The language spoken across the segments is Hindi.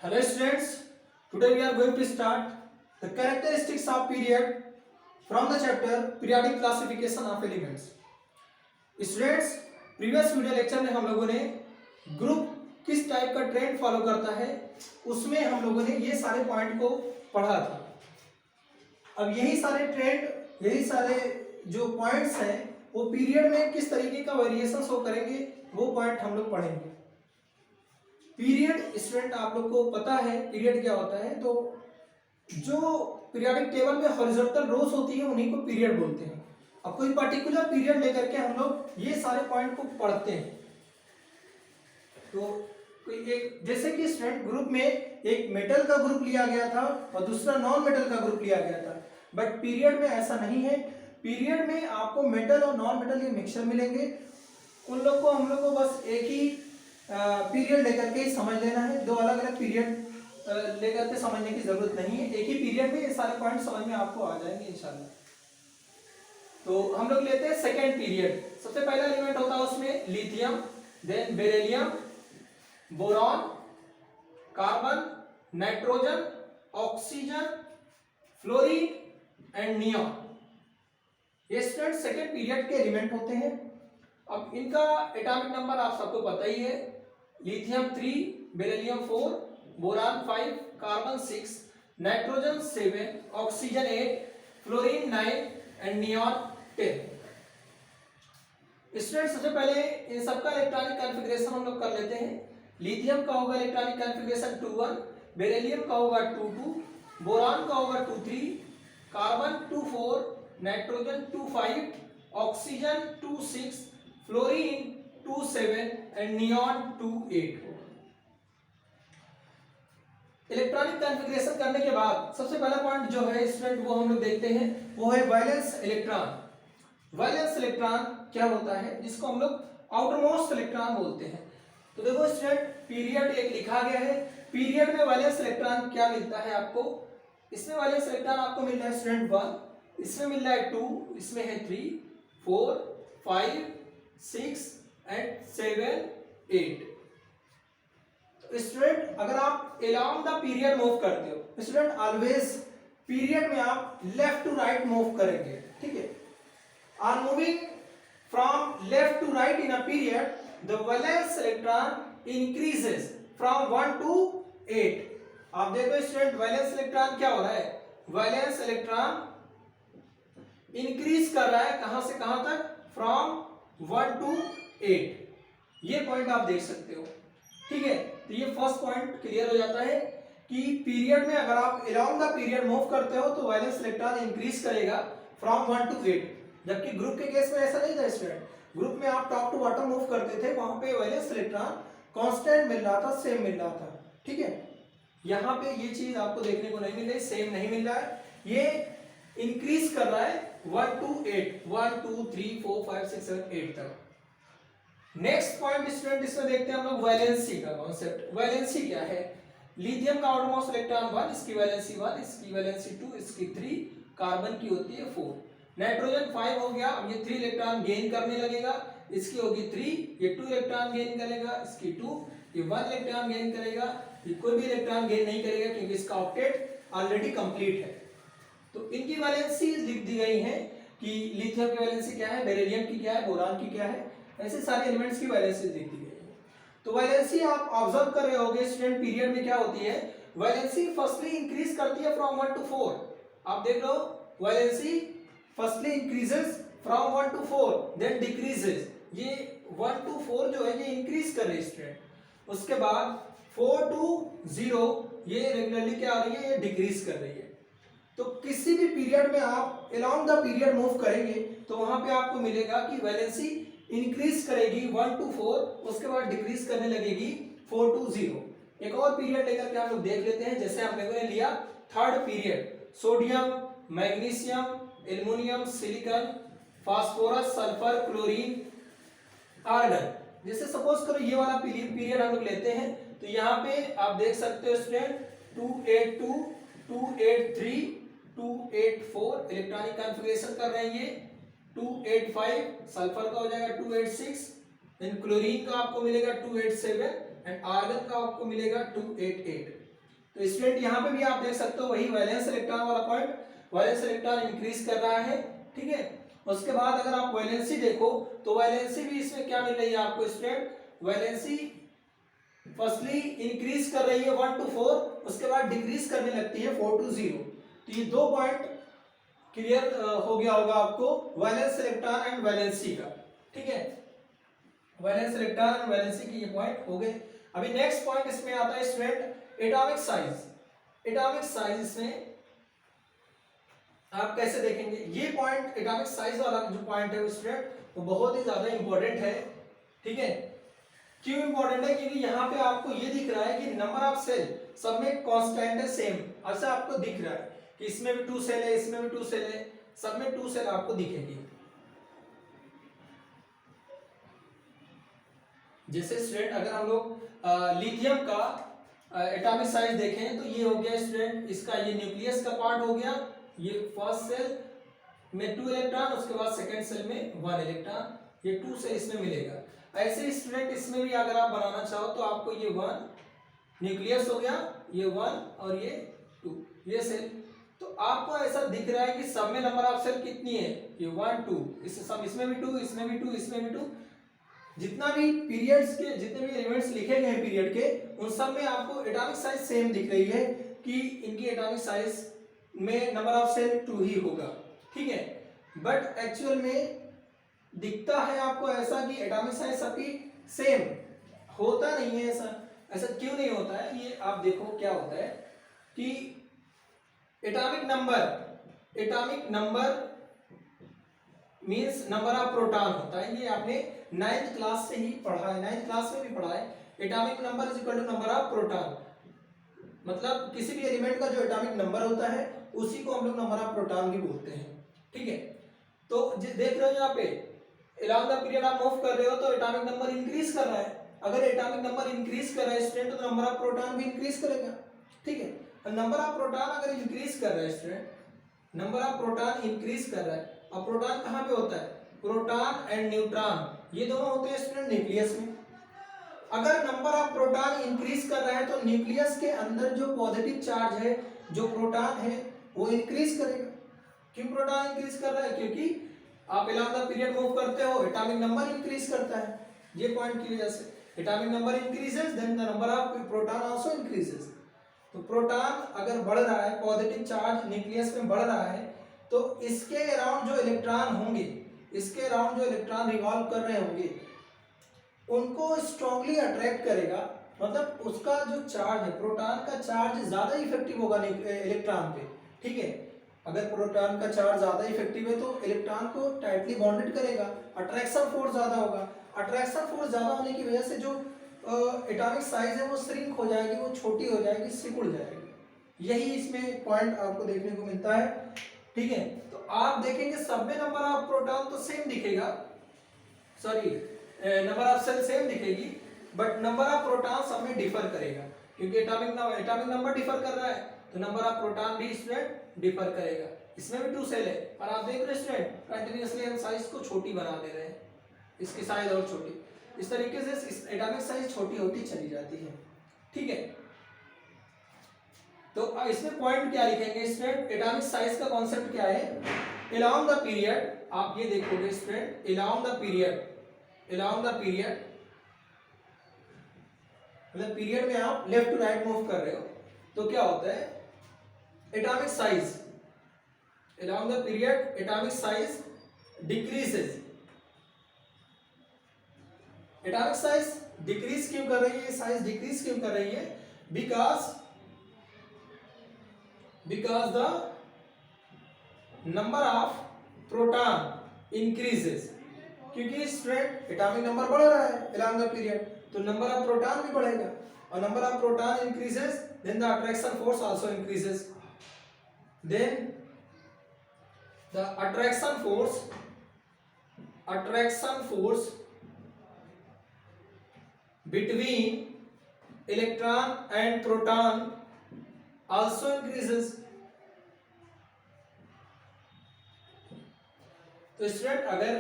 Hello students, today we are going to start the characteristics of period from the chapter periodic classification of elements. Students, previous video lecture में हम लोगों ने ग्रुप किस टाइप का ट्रेंड फॉलो करता है उसमें हम लोगों ने ये सारे पॉइंट को पढ़ा था। अब यही सारे जो पॉइंट्स हैं वो पीरियड में किस तरीके का वेरिएशन शो करेंगे वो पॉइंट हम लोग पढ़ेंगे। पीरियड स्टूडेंट आप लोग को पता है पीरियड क्या होता है, तो जो पीरियोडिक टेबल में हॉरिजॉन्टल रोज होती है उन्हीं को पीरियड बोलते हैं। अब कोई पर्टिकुलर पीरियड लेकर के हम लोग ये सारे पॉइंट को पढ़ते हैं। तो एक जैसे कि स्टूडेंट ग्रुप में एक मेटल का ग्रुप लिया गया था और दूसरा नॉन मेटल का ग्रुप लिया गया था, बट पीरियड में ऐसा नहीं है। पीरियड में आपको मेटल और नॉन मेटल ये मिक्सचर मिलेंगे, उन लोग को हम लोग को बस एक ही पीरियड लेकर के ही समझ लेना है। दो अलग अलग पीरियड लेकर के समझने की जरूरत नहीं है, एक ही पीरियड में ये सारे पॉइंट समझ में आपको आ जाएंगे इंशाल्लाह। तो हम लोग लेते हैं सेकेंड पीरियड। सबसे पहला एलिमेंट होता है उसमें lithium, then beryllium, boron, carbon, nitrogen, oxygen, fluorine and neon. ये स्टूडेंट सेकेंड पीरियड के एलिमेंट होते हैं। अब इनका एटॉमिक नंबर आप सबको पता ही है, lithium 3, beryllium 4, boron 5, carbon 6, nitrogen 7, oxygen 8, fluorine 9 and neon 10। Student सबसे पहले इन सबका इलेक्ट्रॉनिक कॉन्फ़िगरेशन हम लोग कर लेते हैं। लिथियम का होगा इलेक्ट्रॉनिक कॉन्फ़िगरेशन 2 1, बेरिलियम का होगा 2 2, बोरान का होगा 2 3, carbon 2 4, nitrogen 2 5, oxygen 2 6, fluorine 2 7 and neon 2 8। Electronic configuration करने के बाद सबसे पहला पॉइंट जो है स्टूडेंट वो हम लोग देखते हैं, वो है वैलेंस इलेक्ट्रॉन। वैलेंस इलेक्ट्रॉन क्या होता है, जिसको हम लोग आउटरमोस्ट इलेक्ट्रॉन बोलते हैं। तो देखो स्टूडेंट, पीरियड एक लिखा गया है, पीरियड में वैलेंस इलेक्ट्रॉन क्या मिलता है आपको। इसमें वैलेंस इलेक्ट्रॉन आपको मिल रहा है स्टूडेंट 1, इसमें मिल रहा है 2, इसमें है 3 4 5 6 एंड 7 8। स्टूडेंट अगर आप अलोंग द पीरियड मूव करते हो, स्टूडेंट ऑलवेज पीरियड में आप लेफ्ट टू राइट मूव करेंगे, ठीक है। Are moving from left to right in a period, the valence electron increases from 1 to 8। आप देखो स्टूडेंट, वैलेंस इलेक्ट्रॉन क्या हो रहा है, वैलेंस इलेक्ट्रॉन इंक्रीज कर रहा है कहां से कहां तक, फ्रॉम 1 to 8। ये पॉइंट आप देख सकते हो, ठीक है। तो ये फर्स्ट पॉइंट क्लियर हो जाता है कि पीरियड में अगर आप अलोंग द पीरियड मूव करते हो तो वैलेंस इलेक्ट्रॉन इंक्रीज करेगा फ्रॉम 1 to 8। जबकि ग्रुप के केस में ऐसा नहीं था स्टूडेंट, ग्रुप में आप टॉप टू बॉटम मूव करते थे, वहां पे वैलेंस इलेक्ट्रॉन कांस्टेंट मिल रहा था, सेम मिल रहा था, ठीक है। यहाँ पे ये चीज आपको देखने को नहीं मिल रही, सेम नहीं मिल रहा है, ये इंक्रीज कर रहा है 1 to 8, 1 2 3 4 5 6 7 8 तक। नेक्स्ट पॉइंट स्टूडेंट इसमें देखते हैं हम लोग वैलेंसी का कॉन्सेप्ट। वैलेंसी क्या है, लिथियम का आउटरमोस्ट इलेक्ट्रॉन 1, इसकी वैलेंसी 1, इसकी वैलेंसी 2, इसकी 3, कार्बन की होती है 4, नाइट्रोजन 5 हो गया। अब ये 3 इलेक्ट्रॉन गेन करने लगेगा, इसकी होगी 3, ये 2 इलेक्ट्रॉन गेन करेगा, इसकी 2, ये 1 इलेक्ट्रॉन गेन करेगा, ये कोई भी इलेक्ट्रॉन गेन नहीं करेगा क्योंकि इसका ऑक्टेट ऑलरेडी कंप्लीट है। तो इनकी वैलेंसी लिख दी गई है कि लिथियम की वैलेंसी क्या है, बेरिलियम की क्या है, बोरान की क्या है, ऐसे सारे एलिमेंट्स की वैलेंसी लिख दी गई है। तो वैलेंसी आप ऑब्जर्व कर रहे होंगे स्टूडेंट, पीरियड में क्या होती है, वैलेंसी फर्स्टली इंक्रीज करती है फ्रॉम 1 to 4। आप देख लो, valency firstly increases from 1 to 4 then decreases. ये 1 to 4 जो है ये इंक्रीज कर रही है स्टूडेंट, उसके बाद 4 to 0 ये रेगुलरली क्या आ रही है, ये डिक्रीज कर रही है। तो किसी भी पीरियड में आप अलोंग द पीरियड मूव करेंगे तो वहां पे आपको मिलेगा कि वैलेंसी इंक्रीज करेगी 1 to 4, उसके बाद डिक्रीज करने लगेगी 4 to 0। एक और पीरियड लेकर के हम लोग देख लेते हैं, जैसे हम लोगों ने लिया third period, sodium, magnesium, aluminium, silicon, phosphorus, sulphur, chlorine, argon. जैसे सपोज करो ये वाला पीरियड हम लोग लेते हैं, तो यहाँ पे आप देख सकते हो स्टूडेंट 282, 283, 284 इलेक्ट्रॉनिक कॉन्फ़िगरेशन कर रहे हैं ये, 285 सल्फर का हो जाएगा 286, देन क्लोरीन का आपको मिलेगा 287 एंड आर्गन का आपको मिलेगा 288। तो स्टूडेंट यहाँ पे भी आप देख सकते हो वही वैलेंस इलेक्ट्रॉन वाला पॉइंट, वैलेंस इलेक्ट्रॉन इंक्रीज कर रहा है, ठीक है। उसके बाद अगर आप वैलेंसी देखो तो वैलेंसी भी इसमें क्या मिल रही है आपको स्टूडेंट, वैलेंसी फर्स्टली इंक्रीज कर रही है 1 to 4, उसके बाद डिक्रीज करने लगती है 4 to 0। तो ये दो पॉइंट क्लियर हो गया होगा आपको वैलेंस इलेक्ट्रॉन एंड वैलेंसी का, ठीक है। वैलेंस इलेक्ट्रॉन एंड वैलेंसी के ये पॉइंट हो गए। अभी नेक्स्ट पॉइंट इसमें आता है student atomic size. Atomic size इसमें आप कैसे देखेंगे, ये पॉइंट एटॉमिक साइज वाला जो पॉइंट है स्टूडेंट वो बहुत ही ज्यादा इंपॉर्टेंट है, ठीक है। क्यों इंपॉर्टेंट है, क्योंकि यहाँ पे आपको ये दिख रहा है कि नंबर ऑफ सेल सब में कांस्टेंट है सेम, ऐसा आपको दिख रहा है कि इसमें भी 2 सेल है, इसमें भी 2 सेल है, सब में 2 सेल आपको दिखेगी। जैसे स्टूडेंट अगर हम लोग लिथियम का एटॉमिक साइज देखें तो ये हो गया स्टूडेंट, इसका ये न्यूक्लियस का पार्ट हो गया, ये फर्स्ट सेल में 2 इलेक्ट्रॉन, उसके बाद सेकंड सेल में 1 इलेक्ट्रॉन, ये 2 से इसमें मिलेगा। ऐसे स्टूडेंट इसमें भी अगर आप बनाना चाहो तो आपको ये 1 न्यूक्लियस हो गया, ये 1 और ये 2 ये सेल, तो आपको ऐसा दिख रहा है कि सब में नंबर ऑफ सेल कितनी है, ये 1 2, इस सब इसमें भी 2, इसमें भी 2, इसमें भी 2, जितना भी पीरियड्स के जितने भी एलिमेंट्स लिखे गए हैं पीरियड के, उन सब में आपको एटॉमिक साइज सेम दिख रही है कि इनकी एटॉमिक साइज में नंबर ऑफ सेल 2 ही होगा, ठीक है। बट एक्चुअल में दिखता है आपको ऐसा कि एटॉमिक साइज सबकी सेम होता नहीं है। ऐसा ऐसा क्यों नहीं होता है, ये आप देखो क्या होता है कि atomic number means number of proton होता है, ये आपने 9th क्लास से ही पढ़ा है, 9th क्लास में भी पढ़ा है। Atomic number is equal to number of proton, मतलब किसी भी एलिमेंट का जो एटॉमिक नंबर होता है उसी को हम लोग नंबर ऑफ प्रोटॉन भी बोलते हैं, ठीक है। तो देख रहे हो यहाँ पे along द पीरियड आप मूव कर रहे हो तो एटॉमिक नंबर इंक्रीज कर रहा है, अगर एटॉमिक नंबर इंक्रीज कर रहा है स्टूडेंट तो नंबर ऑफ प्रोटॉन भी इंक्रीज करेगा, ठीक है। नंबर ऑफ प्रोटॉन अगर इंक्रीज कर रहा है student, number of proton increase कर रहा है, और प्रोटॉन कहाँ पे होता है, प्रोटॉन एंड न्यूट्रॉन ये दोनों होते हैं स्टूडेंट न्यूक्लियस में। अगर नंबर ऑफ प्रोटॉन इंक्रीज कर रहा है तो न्यूक्लियस के अंदर जो पॉजिटिव चार्ज है, जो प्रोटॉन है वो इंक्रीज करेगा। क्यों प्रोटॉन इंक्रीज कर रहा है, क्योंकि आप along द पीरियड मूव करते हो, एटॉमिक नंबर इंक्रीज करता है, ये पॉइंट की वजह से atomic number increases then the number of proton also increases. तो प्रोटॉन अगर बढ़ रहा है, पॉजिटिव चार्ज न्यूक्लियस में बढ़ रहा है, तो इसके अराउंड जो इलेक्ट्रॉन होंगे, इसके अराउंड जो इलेक्ट्रॉन रिवॉल्व कर रहे होंगे उनको स्ट्रांगली अट्रैक्ट करेगा, मतलब उसका जो चार्ज है, प्रोटॉन का चार्ज ज्यादा इफेक्टिव होगा इलेक्ट्रॉन पे, ठीक है। अगर प्रोटॉन का चार्ज ज्यादा इफेक्टिव है तो इलेक्ट्रॉन को टाइटली बॉन्डेड करेगा, अट्रैक्शन फोर्स ज्यादा होगा, अट्रैक्शन फोर्स ज्यादा होने की वजह से जो एटॉमिक साइज है वो श्रिंक हो जाएगी, वो छोटी हो जाएगी, सिकुड़ जाएगी। यही इसमें पॉइंट आपको देखने को मिलता है, ठीक है। तो आप देखेंगे सब में नंबर ऑफ प्रोटॉन तो सेम दिखेगा, sorry number of cell same दिखेगी, बट नंबर ऑफ प्रोटॉन सब में डिफर करेगा, क्योंकि एटॉमिक नंबर डिफर कर रहा है तो नंबर ऑफ प्रोटॉन भी स्टूडेंट डिफर करेगा। इसमें भी 2 सेल है और आप देख रहे हैं स्टूडेंट कंटिन्यूअसली हम साइज को छोटी बना दे रहे हैं, इसकी साइज और छोटी, इस तरीके से एटॉमिक साइज छोटी होती चली जाती है, ठीक है। तो इसमें पॉइंट क्या लिखेंगे स्टूडेंट, एटॉमिक साइज का कॉन्सेप्ट क्या है, along द पीरियड, आप ये देखोगे स्टूडेंट along द पीरियड मतलब पीरियड में आप लेफ्ट टू राइट मूव कर रहे हो तो क्या होता है, atomic size along the period atomic size decreases। Atomic size decrease क्यों कर रही है, साइज डिक्रीज क्यों कर रही है, because the number of proton increases, क्योंकि स्टूडेंट एटॉमिक नंबर बढ़ रहा है along the period तो नंबर ऑफ प्रोटॉन भी बढ़ेगा, और number of proton increases then the attraction force also increases, then the attraction force between electron and proton also increases। तो स्टूडेंट अगर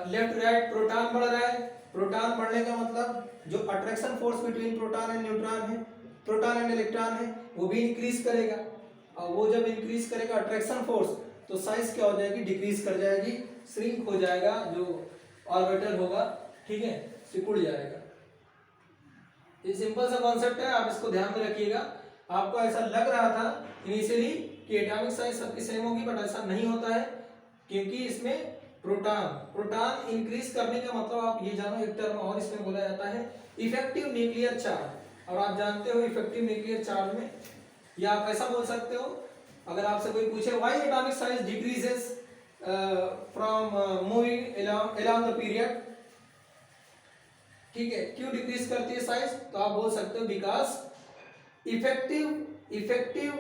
लेफ्ट राइट प्रोटॉन बढ़ रहा है, प्रोटॉन बढ़ने का मतलब जो attraction force between proton and neutron है प्रोटॉन एंड इलेक्ट्रॉन है वो भी इंक्रीज करेगा, और वो जब इंक्रीज करेगा अट्रैक्शन फोर्स तो साइज क्या हो जाएगी, डिक्रीज कर जाएगी, श्रिंक हो जाएगा, जो ऑर्बिटल होगा, ठीक है, सिकुड़ जाएगा। ये सिंपल सा कॉन्सेप्ट है, आप इसको ध्यान में रखिएगा। आपको ऐसा लग रहा था इनिशियली कि एटॉमिक साइज सबकी सेम होगी, बट ऐसा नहीं होता है, क्योंकि इसमें प्रोटॉन इंक्रीज करने का मतलब आप ये जानो, एक टर्म और इसमें बोला जाता है इफेक्टिव न्यूक्लियर चार्ज। और आप जानते हो इफेक्टिव न्यूक्लियर चार्ज में, या आप ऐसा बोल सकते हो, अगर आपसे कोई पूछे why atomic size decreases from moving along the period, ठीक है, क्यों डिक्रीज करती है साइज, तो आप बोल सकते हो because effective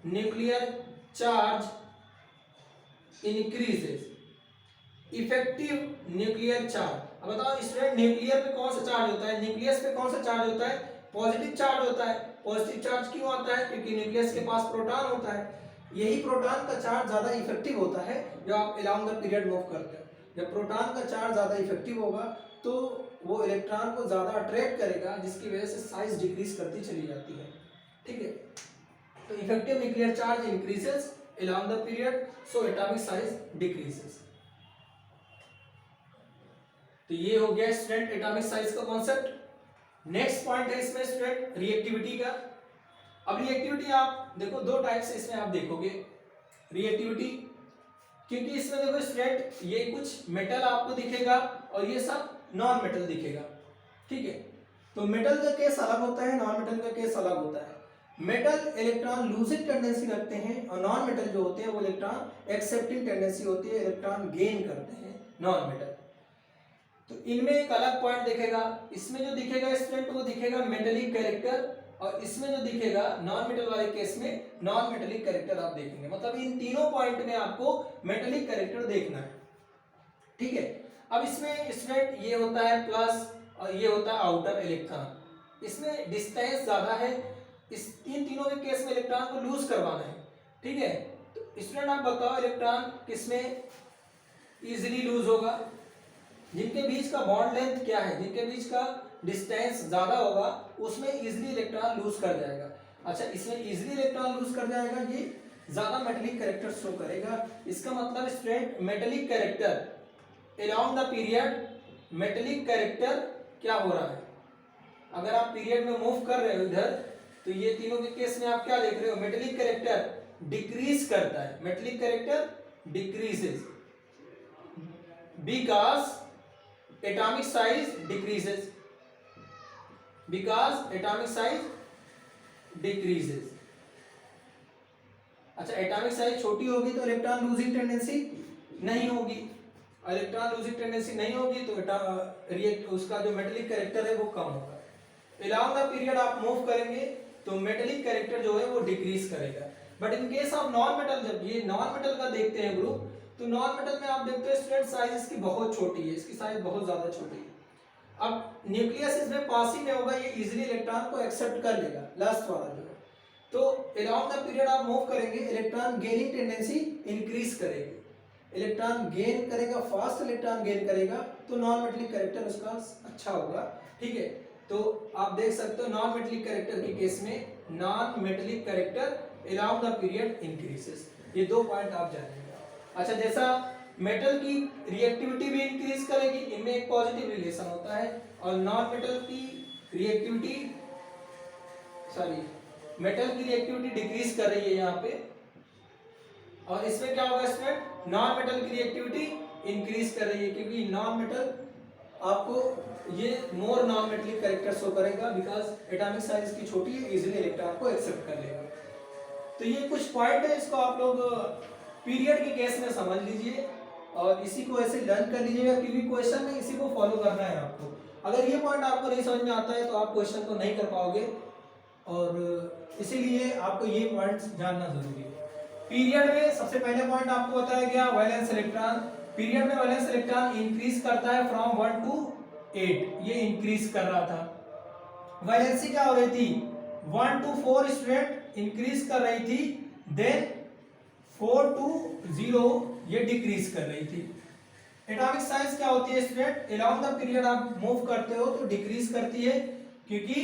nuclear charge increases, effective nuclear charge. अब बताओ स्टूडेंट, न्यूक्लियर पे कौन सा चार्ज होता है, न्यूक्लियस पे कौन सा चार्ज होता है, पॉजिटिव चार्ज होता है। पॉजिटिव चार्ज क्यों आता है, क्योंकि न्यूक्लियस के पास प्रोटॉन होता है। यही प्रोटॉन का चार्ज ज्यादा इफेक्टिव होता है जब आप अलोंग द पीरियड मूव करते हो। जब प्रोटॉन का चार्ज ज्यादा इफेक्टिव होगा तो वो इलेक्ट्रॉन को ज्यादा अट्रैक्ट करेगा, जिसकी वजह से साइज डिक्रीज करती चली जाती है, ठीक है। तो effective nuclear charge increases along the period, so atomic size decreases. तो ये हो गया स्टूडेंट एटॉमिक साइज का कॉन्सेप्ट। नेक्स्ट पॉइंट है इसमें स्टूडेंट रिएक्टिविटी का। अब रिएक्टिविटी आप देखो दो टाइप से इसमें आप देखोगे रिएक्टिविटी, क्योंकि इसमें देखो स्टूडेंट ये कुछ मेटल आपको दिखेगा और ये सब नॉन मेटल दिखेगा, ठीक है। तो मेटल का केस अलग होता है, नॉन मेटल का केस अलग होता है। मेटल इलेक्ट्रॉन लूजिंग टेंडेंसी रखते हैं, और नॉन मेटल जो होते हैं वो इलेक्ट्रॉन एक्सेप्टिंग टेंडेंसी होती है, इलेक्ट्रॉन गेन करते हैं नॉन मेटल। तो इनमें एक अलग पॉइंट दिखेगा, इसमें जो दिखेगा स्टूडेंट वो दिखेगा मेटेलिक कैरेक्टर, और इसमें जो दिखेगा नॉन मेटल वाले केस में नॉन मेटेलिक कैरेक्टर आप देखेंगे। मतलब इन तीनों पॉइंट में आपको मेटेलिक कैरेक्टर देखना है, ठीक है। अब इसमें स्टूडेंट ये होता है प्लस और ये होता है आउटर इलेक्ट्रॉन, इसमें डिस्टेंस ज्यादा है, इन तीनों के केस में इलेक्ट्रॉन को लूज करवाना है, ठीक है। तो स्टूडेंट आप बताओ इलेक्ट्रॉन किसमें इजीली लूज होगा, जिनके बीच का बॉन्ड लेंथ क्या है, जिनके बीच का डिस्टेंस ज्यादा होगा उसमें इजीली इलेक्ट्रॉन लूज कर जाएगा। अच्छा, इसमें इजीली इलेक्ट्रॉन लूज कर जाएगा, ये ज्यादा मेटेलिक कैरेक्टर शो करेगा। इसका मतलब student metallic character along the period, metallic character क्या हो रहा है, अगर आप पीरियड में मूव कर रहे हो इधर, तो ये तीनों के केस में आप क्या देख रहे हो, मेटेलिक कैरेक्टर डिक्रीज करता है, metallic character decreases because atomic size decreases, because atomic size decreases। अच्छा, एटॉमिक साइज छोटी होगी तो इलेक्ट्रॉन लूजिंग टेंडेंसी नहीं होगी, इलेक्ट्रॉन लूजिंग टेंडेंसी नहीं होगी तो उसका जो मेटेलिक कैरेक्टर है वो कम होगा। अलोंग द पीरियड आप मूव करेंगे तो मेटेलिक कैरेक्टर जो है वो डिक्रीज करेगा। But in case of non metal, जब ये नॉन मेटल का देखते हैं ग्रुप, तो नॉन मेटल में आप देखते हो स्टूडेंट साइज इसकी बहुत छोटी है, इसकी साइज बहुत ज्यादा छोटी है। अब न्यूक्लियस इसमें पास ही में होगा, ये इजीली इलेक्ट्रॉन को एक्सेप्ट कर लेगा, लास्ट वाला जो है। तो अलोंग द पीरियड आप मूव करेंगे, इलेक्ट्रॉन गेनिंग टेंडेंसी इंक्रीज करेगी, इलेक्ट्रॉन गेन करेगा, फास्ट इलेक्ट्रॉन गेन करेगा, तो नॉन मेटेलिक कैरेक्टर उसका अच्छा होगा, ठीक है। तो आप देख सकते हो नॉन मेटेलिक कैरेक्टर के केस में non metallic character along the period increases. ये दो पॉइंट आप जानेंगे। अच्छा, जैसा मेटल की रिएक्टिविटी भी इंक्रीज करेगी, इनमें एक पॉजिटिव रिलेशन होता है, और नॉन मेटल की रिएक्टिविटी मेटल की रिएक्टिविटी डिक्रीज कर रही है यहाँ पे, और इसमें क्या होगा स्टूडेंट, नॉन मेटल की रिएक्टिविटी इंक्रीज कर रही है, क्योंकि नॉन मेटल आपको ये more non metallic character show करेगा, बिकॉज एटॉमिक साइज की छोटी है, इजीली इलेक्ट्रॉन को एक्सेप्ट कर लेगा। तो ये कुछ पॉइंट है, इसको आप लोग पीरियड के केस में समझ लीजिए और इसी को ऐसे लर्न कर लीजिएगा, क्योंकि क्वेश्चन में इसी को फॉलो करना है आपको। अगर ये पॉइंट आपको नहीं समझ में आता है तो आप क्वेश्चन को नहीं कर पाओगे, और इसीलिए आपको ये पॉइंट जानना जरूरी है। पीरियड में सबसे पहले पॉइंट आपको बताया गया वैलेंस इलेक्ट्रॉन। पीरियड में वैलेंस इलेक्ट्रॉन इंक्रीज करता है फ्रॉम 1 to 8, ये इंक्रीज कर रहा था। वैलेंसी क्या हो रही थी, 1 to 4 स्टूडेंट इंक्रीज कर रही थी, देन 4 to 0 ये डिक्रीज कर रही थी। एटॉमिक साइज क्या होती है स्टूडेंट, अलोंग द पीरियड आप मूव करते हो तो डिक्रीज करती है, क्योंकि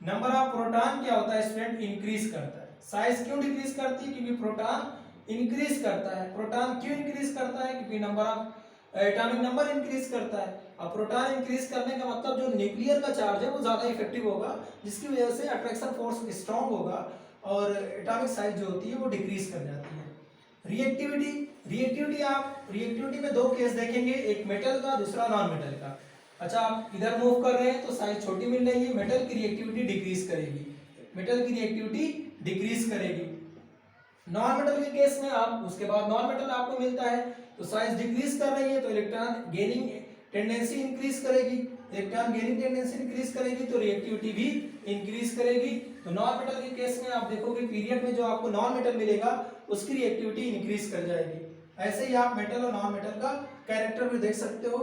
नंबर ऑफ प्रोटॉन क्या होता है स्टूडेंट, इंक्रीज करता है। साइज क्यों डिक्रीज करती है, क्योंकि प्रोटॉन इंक्रीज करता है। प्रोटॉन क्यों इंक्रीज करता है, क्योंकि number of atomic number increase करता है। अब प्रोटॉन इंक्रीज करने का मतलब जो न्यूक्लियर का चार्ज है वो ज्यादा इफेक्टिव होगा, जिसकी वजह से अट्रैक्शन फोर्स स्ट्रांग होगा और एटॉमिक साइज जो होती है वो डिक्रीज कर जाती है। रिएक्टिविटी, रिएक्टिविटी में दो केस देखेंगे, एक मेटल का, दूसरा नॉन मेटल का। अच्छा, आप इधर मूव कर रहे हैं तो साइज छोटी मिल रही है, मेटल की रिएक्टिविटी डिक्रीज करेगी, मेटल की रिएक्टिविटी डिक्रीज करेगी। नॉन मेटल के केस में आप उसके बाद नॉन मेटल आपको मिलता है तो साइज डिक्रीज कर रही है तो इलेक्ट्रॉन गेनिंग टेंडेंसी इंक्रीज करेगी, इलेक्ट्रॉन गेनिंग टेंडेंसी इंक्रीज करेगी तो रिएक्टिविटी भी इंक्रीज करेगी। तो नॉन मेटल के केस में आप देखोगे पीरियड में जो आपको नॉन मेटल मिलेगा उसकी रिएक्टिविटी इंक्रीज कर जाएगी। ऐसे ही आप मेटल और नॉन मेटल का कैरेक्टर भी देख सकते हो।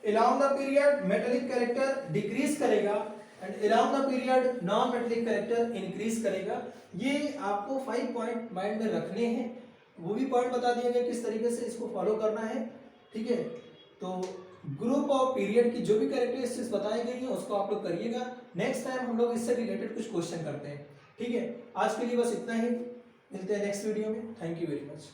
along the period metallic character decrease करेगा and along the period non metallic character increase करेगा। ये आपको 5 पॉइंट माइंड में रखने हैं, वो भी पॉइंट बता दिए गए किस तरीके से इसको फॉलो करना है, ठीक है। तो ग्रुप ऑफ पीरियड की जो भी कैरेक्टरिस्टिक्स बताई गई है उसको आप लोग करिएगा। नेक्स्ट टाइम हम लोग इससे रिलेटेड कुछ क्वेश्चन करते हैं, ठीक है। आज के लिए बस इतना ही, मिलते हैं नेक्स्ट वीडियो में। Thank you very much.